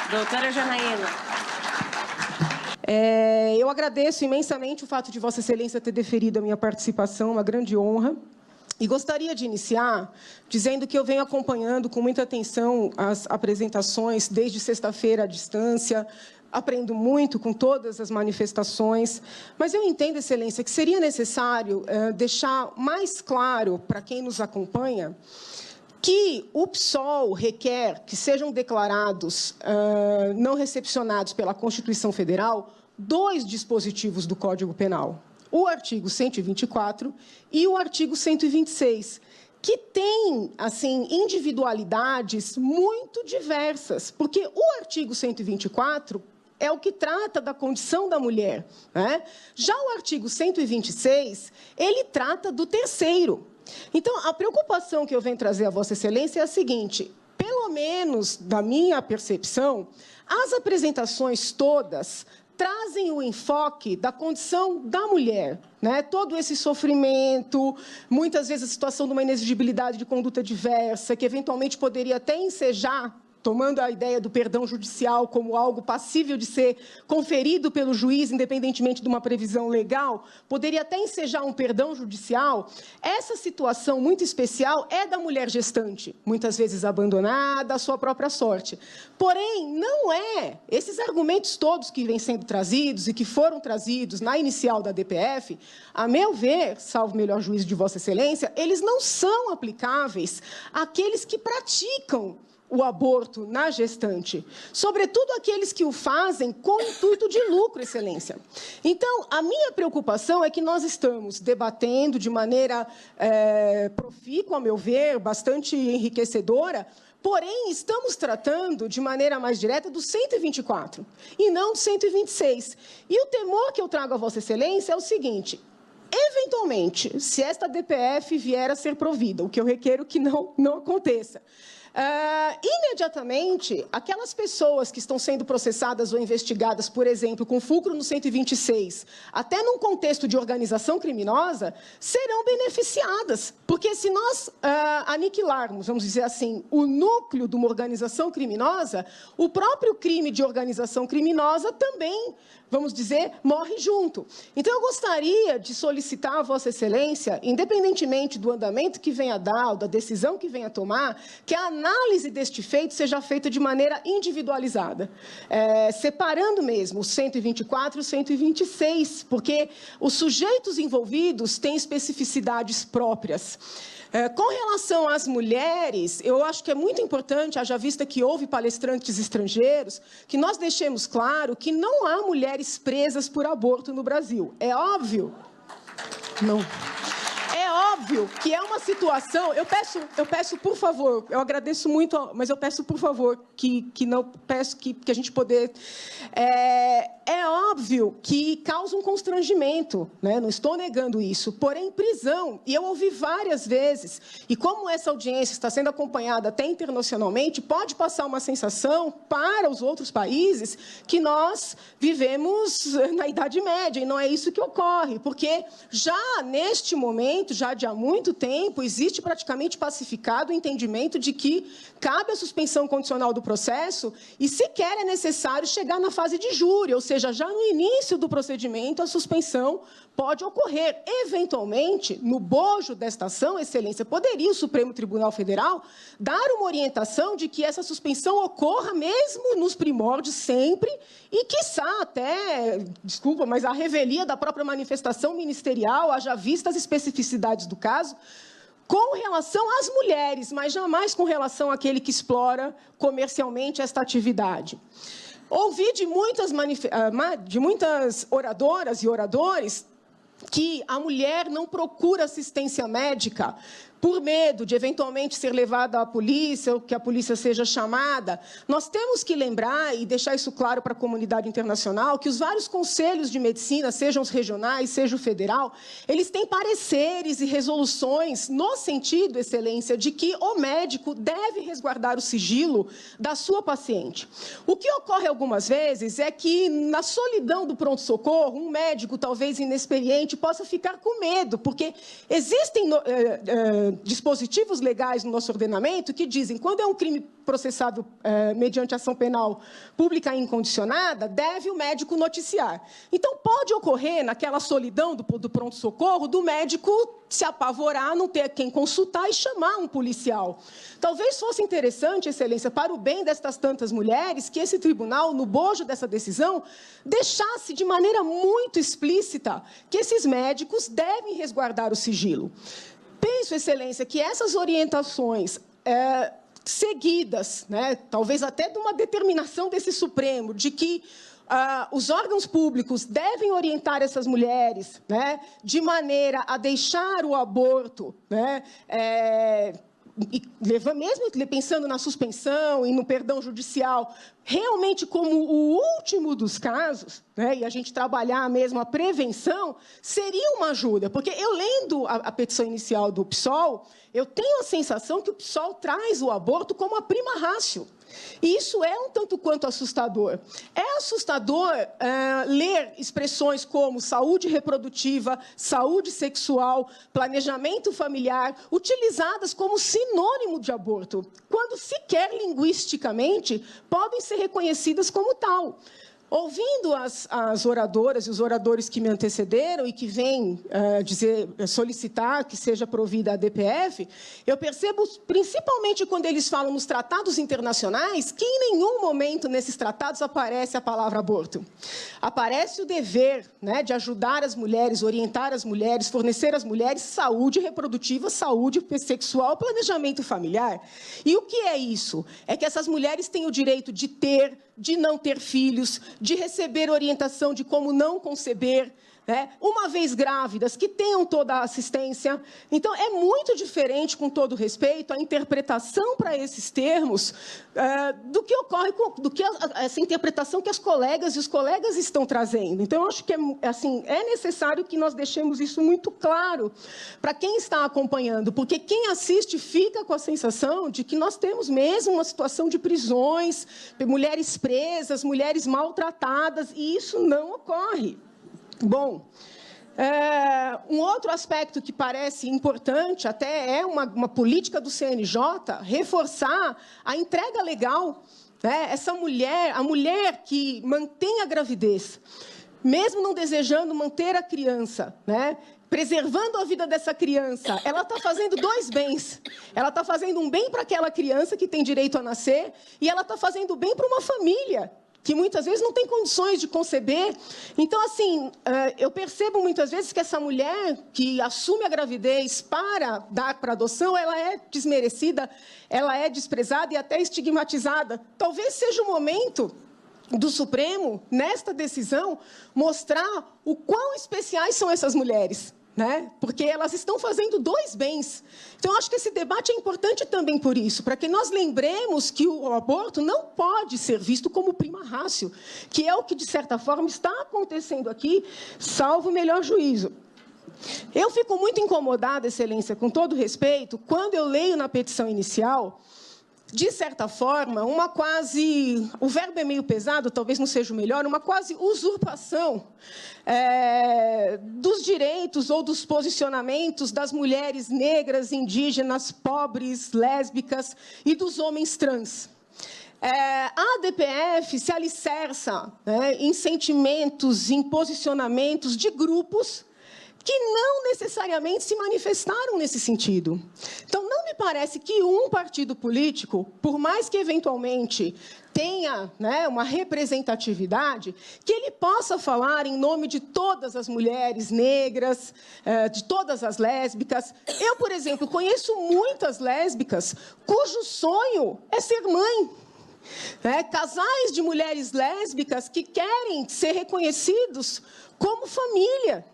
Doutora Janaína. Eu agradeço imensamente o fato de Vossa Excelência ter deferido a minha participação, uma grande honra. E gostaria de iniciar dizendo que eu venho acompanhando com muita atenção as apresentações desde sexta-feira à distância, aprendo muito com todas as manifestações, mas eu entendo, Excelência, que seria necessário deixar mais claro para quem nos acompanha que o PSOL requer que sejam declarados não recepcionados pela Constituição Federal 2 dispositivos do Código Penal. O artigo 124 e o artigo 126, que têm, assim, individualidades muito diversas, porque o artigo 124 é o que trata da condição da mulher, né? Já o artigo 126, ele trata do terceiro. Então, a preocupação que eu venho trazer a Vossa Excelência é a seguinte: pelo menos da minha percepção, as apresentações todas trazem o enfoque da condição da mulher, né? Todo esse sofrimento, muitas vezes a situação de uma inexigibilidade de conduta diversa, que eventualmente poderia até ensejar, tomando a ideia do perdão judicial como algo passível de ser conferido pelo juiz, independentemente de uma previsão legal, poderia até ensejar um perdão judicial. Essa situação muito especial é da mulher gestante, muitas vezes abandonada à sua própria sorte. Porém, não é. Esses argumentos todos que vêm sendo trazidos e que foram trazidos na inicial da DPF, a meu ver, salvo melhor juízo de Vossa Excelência, eles não são aplicáveis àqueles que praticam o aborto na gestante, sobretudo aqueles que o fazem com intuito de lucro, Excelência. Então, a minha preocupação é que nós estamos debatendo de maneira profícua, a meu ver, bastante enriquecedora, porém, estamos tratando de maneira mais direta do 124 e não do 126. E o temor que eu trago a Vossa Excelência é o seguinte: eventualmente, se esta DPF vier a ser provida, o que eu requero que não aconteça, imediatamente, aquelas pessoas que estão sendo processadas ou investigadas, por exemplo, com fulcro no 126, até num contexto de organização criminosa, serão beneficiadas. Porque se nós aniquilarmos, vamos dizer assim, o núcleo de uma organização criminosa, o próprio crime de organização criminosa também, vamos dizer, morre junto. Então, eu gostaria de solicitar a Vossa Excelência, independentemente do andamento que venha a dar, ou da decisão que venha a tomar, que a análise deste feito seja feita de maneira individualizada, separando mesmo o 124 e o 126, porque os sujeitos envolvidos têm especificidades próprias. Com relação às mulheres, eu acho que é muito importante, haja vista que houve palestrantes estrangeiros, que nós deixemos claro que não há mulheres presas por aborto no Brasil. É óbvio? Não. É óbvio que é uma situação... Eu peço, por favor, eu agradeço muito, mas eu peço, por favor, que a gente poder... É óbvio que causa um constrangimento, né? Não estou negando isso, porém, prisão, e eu ouvi várias vezes, e como essa audiência está sendo acompanhada até internacionalmente, pode passar uma sensação para os outros países que nós vivemos na Idade Média, e não é isso que ocorre, porque já neste momento, já de há muito tempo, existe praticamente pacificado o entendimento de que cabe a suspensão condicional do processo e sequer é necessário chegar na fase de júri, ou seja, já no início do procedimento, a suspensão pode ocorrer. Eventualmente, no bojo desta ação, Excelência, poderia o Supremo Tribunal Federal dar uma orientação de que essa suspensão ocorra mesmo nos primórdios sempre e, quiçá, até, desculpa, mas a revelia da própria manifestação ministerial, haja vista as especificidades do caso, com relação às mulheres, mas jamais com relação àquele que explora comercialmente esta atividade. Ouvi de muitas oradoras e oradores que a mulher não procura assistência médica por medo de, eventualmente, ser levada à polícia ou que a polícia seja chamada. Nós temos que lembrar e deixar isso claro para a comunidade internacional que os vários conselhos de medicina, sejam os regionais, seja o federal, eles têm pareceres e resoluções no sentido, Excelência, de que o médico deve resguardar o sigilo da sua paciente. O que ocorre algumas vezes é que, na solidão do pronto-socorro, um médico, talvez inexperiente, possa ficar com medo, porque existem dispositivos legais no nosso ordenamento que dizem que, quando é um crime processável mediante ação penal pública e incondicionada, deve o médico noticiar. Então, pode ocorrer, naquela solidão do pronto-socorro, do médico se apavorar, não ter quem consultar e chamar um policial. Talvez fosse interessante, Excelência, para o bem destas tantas mulheres, que esse tribunal, no bojo dessa decisão, deixasse de maneira muito explícita que esses médicos devem resguardar o sigilo. Penso, Excelência, que essas orientações seguidas, né, talvez até de uma determinação desse Supremo, de que os órgãos públicos devem orientar essas mulheres, né, de maneira a deixar o aborto, né, mesmo pensando na suspensão e no perdão judicial, realmente como o último dos casos, né, e a gente trabalhar mesmo a prevenção, seria uma ajuda. Porque eu, lendo a petição inicial do PSOL, eu tenho a sensação que o PSOL traz o aborto como a prima ratio. E isso é um tanto quanto assustador. É assustador ler expressões como saúde reprodutiva, saúde sexual, planejamento familiar, utilizadas como sinônimo de aborto, quando sequer linguisticamente podem ser reconhecidas como tal. Ouvindo as oradoras e os oradores que me antecederam e que vêm solicitar que seja provida a DPF, eu percebo, principalmente quando eles falam nos tratados internacionais, que em nenhum momento nesses tratados aparece a palavra aborto. Aparece o dever, né, de ajudar as mulheres, orientar as mulheres, fornecer às mulheres saúde reprodutiva, saúde sexual, planejamento familiar. E o que é isso? É que essas mulheres têm o direito de ter, de não ter filhos, de receber orientação de como não conceber, né, uma vez grávidas, que tenham toda a assistência. Então, é muito diferente, com todo respeito, a interpretação para esses termos do que ocorre, essa interpretação que as colegas e os colegas estão trazendo. Então, eu acho que é necessário que nós deixemos isso muito claro para quem está acompanhando, porque quem assiste fica com a sensação de que nós temos mesmo uma situação de prisões, mulheres presas, mulheres maltratadas, e isso não ocorre. Bom, um outro aspecto que parece importante, até é uma política do CNJ, reforçar a entrega legal, né? Essa mulher, a mulher que mantém a gravidez, mesmo não desejando manter a criança, né, preservando a vida dessa criança, ela está fazendo dois bens. Ela está fazendo um bem para aquela criança que tem direito a nascer, e ela está fazendo bem para uma família que muitas vezes não tem condições de conceber. Então, assim, eu percebo muitas vezes que essa mulher que assume a gravidez para dar para adoção, ela é desmerecida, ela é desprezada e até estigmatizada. Talvez seja o momento do Supremo, nesta decisão, mostrar o quão especiais são essas mulheres, né? Porque elas estão fazendo dois bens. Então, acho que esse debate é importante também por isso, para que nós lembremos que o aborto não pode ser visto como prima ratio, que é o que, de certa forma, está acontecendo aqui, salvo o melhor juízo. Eu fico muito incomodada, Excelência, com todo respeito, quando eu leio na petição inicial, de certa forma, uma quase... O verbo é meio pesado, talvez não seja o melhor, uma quase usurpação dos direitos ou dos posicionamentos das mulheres negras, indígenas, pobres, lésbicas e dos homens trans. A DPF se alicerça, né, em sentimentos, em posicionamentos de grupos que não necessariamente se manifestaram nesse sentido. Então, não me parece que um partido político, por mais que eventualmente tenha, né, uma representatividade, que ele possa falar em nome de todas as mulheres negras, de todas as lésbicas. Eu, por exemplo, conheço muitas lésbicas cujo sonho é ser mãe. Casais de mulheres lésbicas que querem ser reconhecidos como família.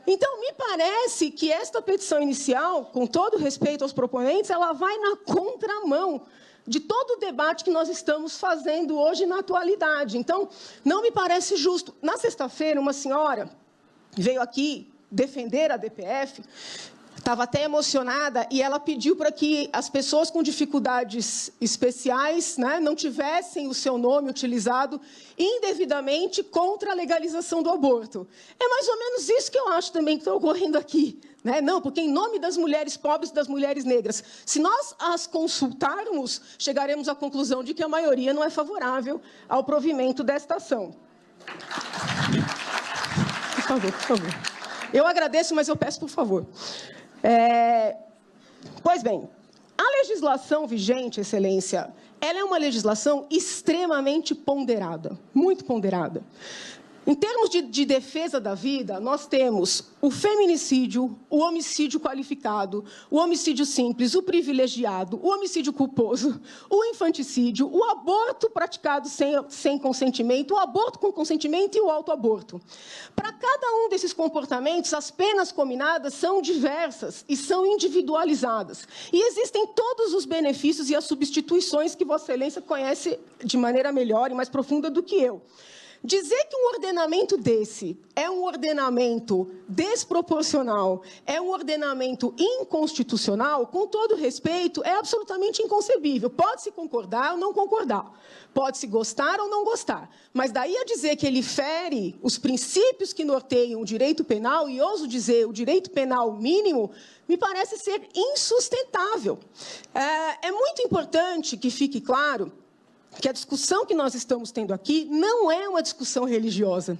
Então, me parece que esta petição inicial, com todo respeito aos proponentes, ela vai na contramão de todo o debate que nós estamos fazendo hoje na atualidade. Então, não me parece justo. Na sexta-feira, uma senhora veio aqui defender a DPF, estava até emocionada, e ela pediu para que as pessoas com dificuldades especiais, né, não tivessem o seu nome utilizado indevidamente contra a legalização do aborto. É mais ou menos isso que eu acho também que está ocorrendo aqui. Né? Não, porque em nome das mulheres pobres e das mulheres negras, se nós as consultarmos, chegaremos à conclusão de que a maioria não é favorável ao provimento desta ação. Por favor, por favor. Eu agradeço, mas eu peço por favor. Pois bem, a legislação vigente, Excelência, ela é uma legislação extremamente ponderada, muito ponderada. Em termos de defesa da vida, nós temos o feminicídio, o homicídio qualificado, o homicídio simples, o privilegiado, o homicídio culposo, o infanticídio, o aborto praticado sem consentimento, o aborto com consentimento e o autoaborto. Para cada um desses comportamentos, as penas combinadas são diversas e são individualizadas. E existem todos os benefícios e as substituições que Vossa Excelência conhece de maneira melhor e mais profunda do que eu. Dizer que um ordenamento desse é um ordenamento desproporcional, é um ordenamento inconstitucional, com todo respeito, é absolutamente inconcebível. Pode-se concordar ou não concordar, pode-se gostar ou não gostar, mas daí a dizer que ele fere os princípios que norteiam o direito penal, e ouso dizer o direito penal mínimo, me parece ser insustentável. É muito importante que fique claro que a discussão que nós estamos tendo aqui não é uma discussão religiosa.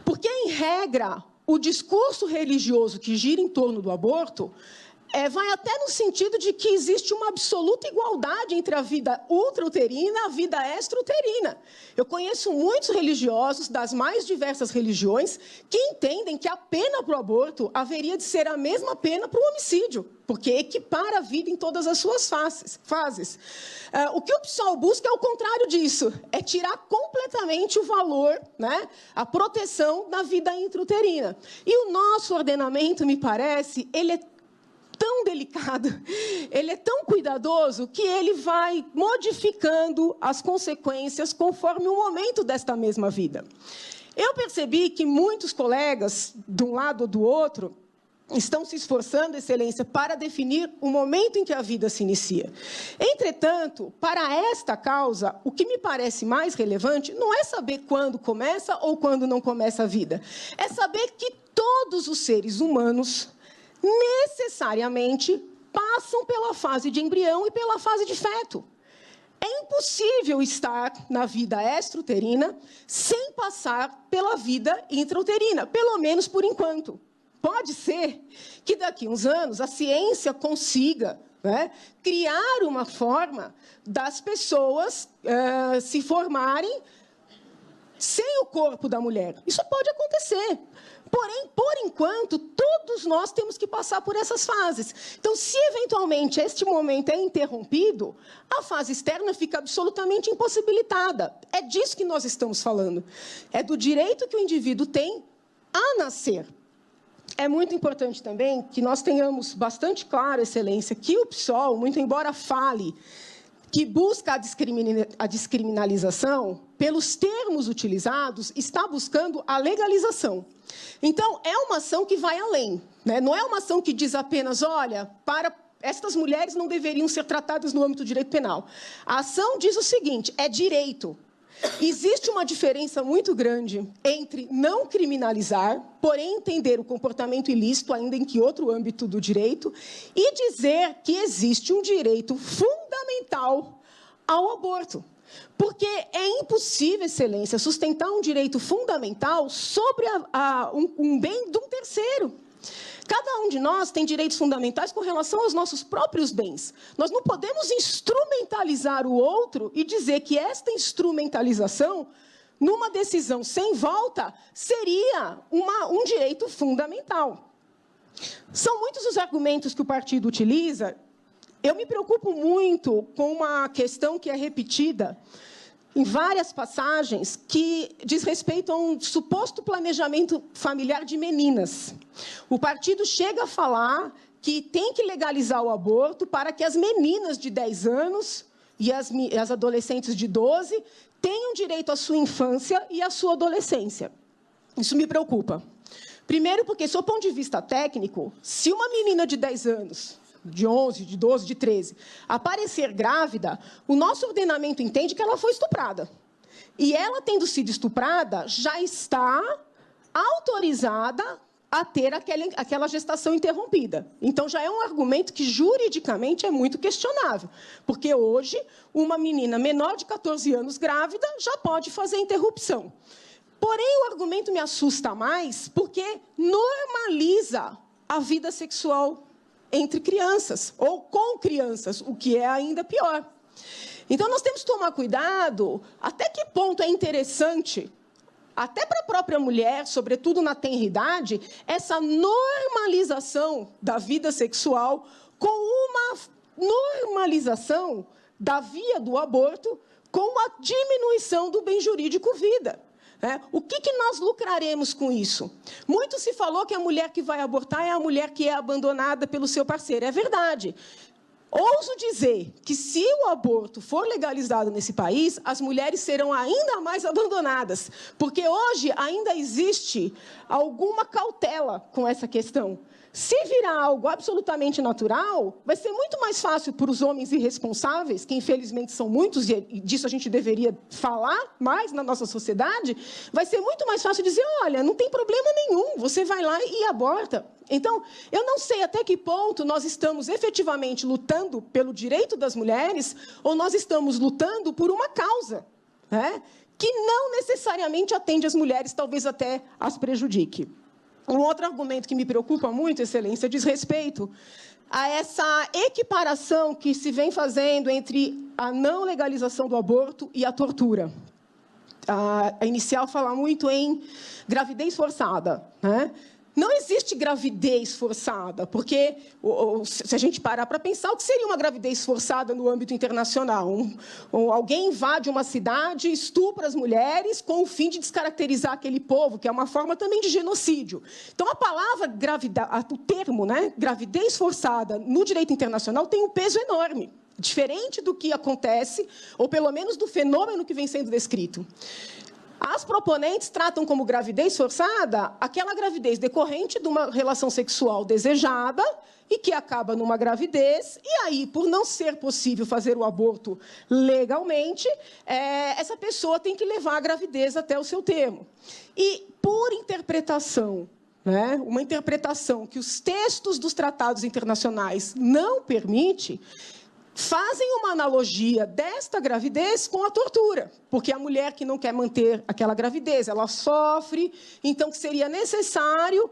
Porque, em regra, o discurso religioso que gira em torno do aborto vai até no sentido de que existe uma absoluta igualdade entre a vida ultrauterina e a vida extrauterina. Eu conheço muitos religiosos das mais diversas religiões que entendem que a pena para o aborto haveria de ser a mesma pena para o homicídio, porque equipara a vida em todas as suas fases. O que o PSOL busca é o contrário disso, é tirar completamente o valor, né, a proteção da vida intrauterina. E o nosso ordenamento, me parece, ele é tão delicado, ele é tão cuidadoso, que ele vai modificando as consequências conforme o momento desta mesma vida. Eu percebi que muitos colegas, de um lado ou do outro, estão se esforçando, Excelência, para definir o momento em que a vida se inicia. Entretanto, para esta causa, o que me parece mais relevante não é saber quando começa ou quando não começa a vida. É saber que todos os seres humanos necessariamente passam pela fase de embrião e pela fase de feto. É impossível estar na vida extrauterina sem passar pela vida intrauterina, pelo menos por enquanto. Pode ser que daqui a uns anos a ciência consiga, né, criar uma forma das pessoas se formarem sem o corpo da mulher. Isso pode acontecer. Porém, por enquanto, todos nós temos que passar por essas fases. Então, se eventualmente este momento é interrompido, a fase externa fica absolutamente impossibilitada. É disso que nós estamos falando. É do direito que o indivíduo tem a nascer. É muito importante também que nós tenhamos bastante claro, Excelência, que o PSOL, muito embora fale que busca a descriminalização, pelos termos utilizados, está buscando a legalização. Então, é uma ação que vai além, né? Não é uma ação que diz apenas, olha, estas mulheres não deveriam ser tratadas no âmbito do direito penal. A ação diz o seguinte, é direito. Existe uma diferença muito grande entre não criminalizar, porém entender o comportamento ilícito, ainda em que outro âmbito do direito, e dizer que existe um direito fundamental ao aborto. Porque é impossível, Excelência, sustentar um direito fundamental sobre um bem de um terceiro. Cada um de nós tem direitos fundamentais com relação aos nossos próprios bens. Nós não podemos instrumentalizar o outro e dizer que esta instrumentalização, numa decisão sem volta, seria um direito fundamental. São muitos os argumentos que o partido utiliza. Eu me preocupo muito com uma questão que é repetida em várias passagens, que diz respeito a um suposto planejamento familiar de meninas. O partido chega a falar que tem que legalizar o aborto para que as meninas de 10 anos e as adolescentes de 12 tenham direito à sua infância e à sua adolescência. Isso me preocupa. Primeiro porque, do ponto de vista técnico, se uma menina de 10 anos, de 11, de 12, de 13, aparecer grávida, o nosso ordenamento entende que ela foi estuprada. E ela, tendo sido estuprada, já está autorizada a ter aquela gestação interrompida. Então, já é um argumento que, juridicamente, é muito questionável. Porque, hoje, uma menina menor de 14 anos grávida já pode fazer interrupção. Porém, o argumento me assusta mais porque normaliza a vida sexual entre crianças, ou com crianças, o que é ainda pior. Então, nós temos que tomar cuidado até que ponto é interessante, até para a própria mulher, sobretudo na tenridade, essa normalização da vida sexual com uma normalização da via do aborto com a diminuição do bem jurídico vida. O que nós lucraremos com isso? Muito se falou que a mulher que vai abortar é a mulher que é abandonada pelo seu parceiro. É verdade. Ouso dizer que, se o aborto for legalizado nesse país, as mulheres serão ainda mais abandonadas, porque hoje ainda existe alguma cautela com essa questão. Se virar algo absolutamente natural, vai ser muito mais fácil para os homens irresponsáveis, que infelizmente são muitos, e disso a gente deveria falar mais na nossa sociedade, vai ser muito mais fácil dizer, olha, não tem problema nenhum, você vai lá e aborta. Então, eu não sei até que ponto nós estamos efetivamente lutando pelo direito das mulheres ou nós estamos lutando por uma causa, que não necessariamente atende às mulheres, talvez até as prejudique. Um outro argumento que me preocupa muito, Excelência, diz respeito a essa equiparação que se vem fazendo entre a não legalização do aborto e a tortura. A inicial fala muito em gravidez forçada, Não existe gravidez forçada, porque, se a gente parar para pensar, o que seria uma gravidez forçada no âmbito internacional? Alguém invade uma cidade, estupra as mulheres, com o fim de descaracterizar aquele povo, que é uma forma também de genocídio. Então, a palavra o termo, gravidez forçada, no direito internacional, tem um peso enorme, diferente do que acontece, ou pelo menos do fenômeno que vem sendo descrito. As proponentes tratam como gravidez forçada aquela gravidez decorrente de uma relação sexual desejada e que acaba numa gravidez, e aí, por não ser possível fazer o aborto legalmente, essa pessoa tem que levar a gravidez até o seu termo. E, por interpretação, uma interpretação que os textos dos tratados internacionais não permitem, fazem uma analogia desta gravidez com a tortura, porque a mulher que não quer manter aquela gravidez, ela sofre, então que seria necessário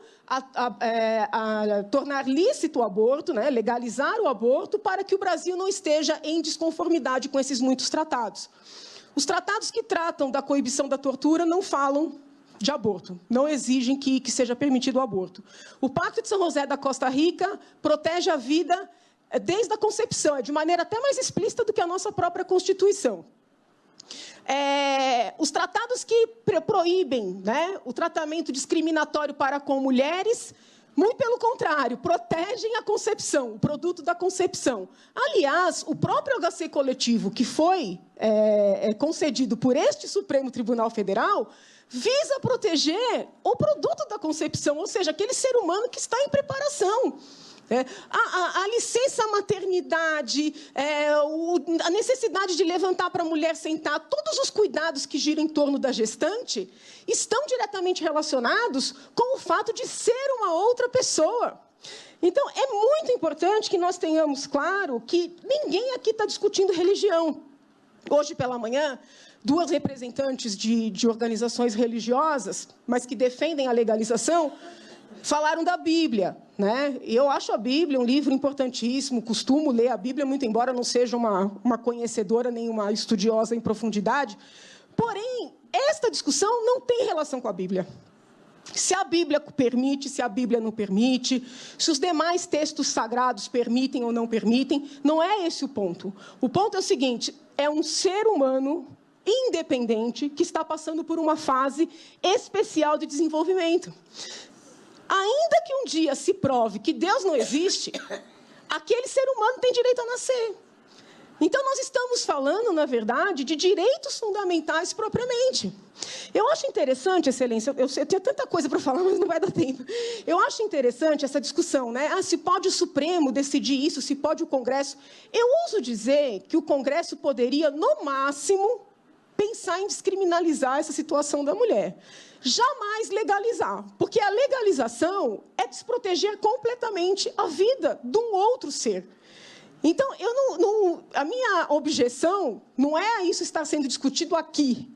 tornar lícito o aborto, legalizar o aborto, para que o Brasil não esteja em desconformidade com esses muitos tratados. Os tratados que tratam da coibição da tortura não falam de aborto, não exigem que seja permitido o aborto. O Pacto de São José da Costa Rica protege a vida desde a concepção, de maneira até mais explícita do que a nossa própria Constituição. Os tratados que proíbem o tratamento discriminatório para com mulheres, muito pelo contrário, protegem a concepção, o produto da concepção. Aliás, o próprio HC coletivo, que foi concedido por este Supremo Tribunal Federal, visa proteger o produto da concepção, ou seja, aquele ser humano que está em preparação. A licença maternidade, a necessidade de levantar para a mulher sentar, todos os cuidados que giram em torno da gestante estão diretamente relacionados com o fato de ser uma outra pessoa. Então, é muito importante que nós tenhamos claro que ninguém aqui está discutindo religião. Hoje, pela manhã, duas representantes de organizações religiosas, mas que defendem a legalização, falaram da Bíblia, Eu acho a Bíblia um livro importantíssimo, costumo ler a Bíblia, muito embora não seja uma conhecedora nem uma estudiosa em profundidade. Porém, esta discussão não tem relação com a Bíblia. Se a Bíblia permite, se a Bíblia não permite, se os demais textos sagrados permitem ou não permitem, não é esse o ponto. O ponto é o seguinte, é um ser humano independente que está passando por uma fase especial de desenvolvimento. Ainda que um dia se prove que Deus não existe, aquele ser humano tem direito a nascer. Então, nós estamos falando, na verdade, de direitos fundamentais propriamente. Eu acho interessante, Excelência, eu tenho tanta coisa para falar, mas não vai dar tempo. Eu acho interessante essa discussão, né? Se pode o Supremo decidir isso, se pode o Congresso. Eu ouso dizer que o Congresso poderia, no máximo, pensar em descriminalizar essa situação da mulher. Jamais legalizar, porque a legalização é desproteger completamente a vida de um outro ser. Então, a minha objeção não é isso estar sendo discutido aqui.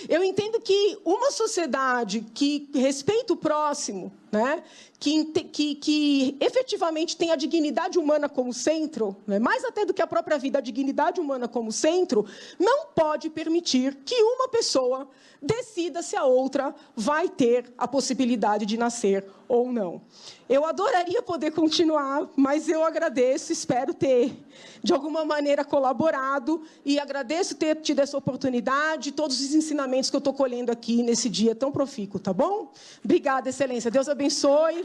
Eu entendo que uma sociedade que respeita o próximo, né, que efetivamente tem a dignidade humana como centro, né, mais até do que a própria vida, a dignidade humana como centro, não pode permitir que uma pessoa decida se a outra vai ter a possibilidade de nascer ou não. Eu adoraria poder continuar, mas eu agradeço, espero ter, de alguma maneira, colaborado, e agradeço ter tido essa oportunidade, todos os ensinamentos que eu estou colhendo aqui nesse dia tão profícuo, tá bom? Obrigada, Excelência. Deus abençoe.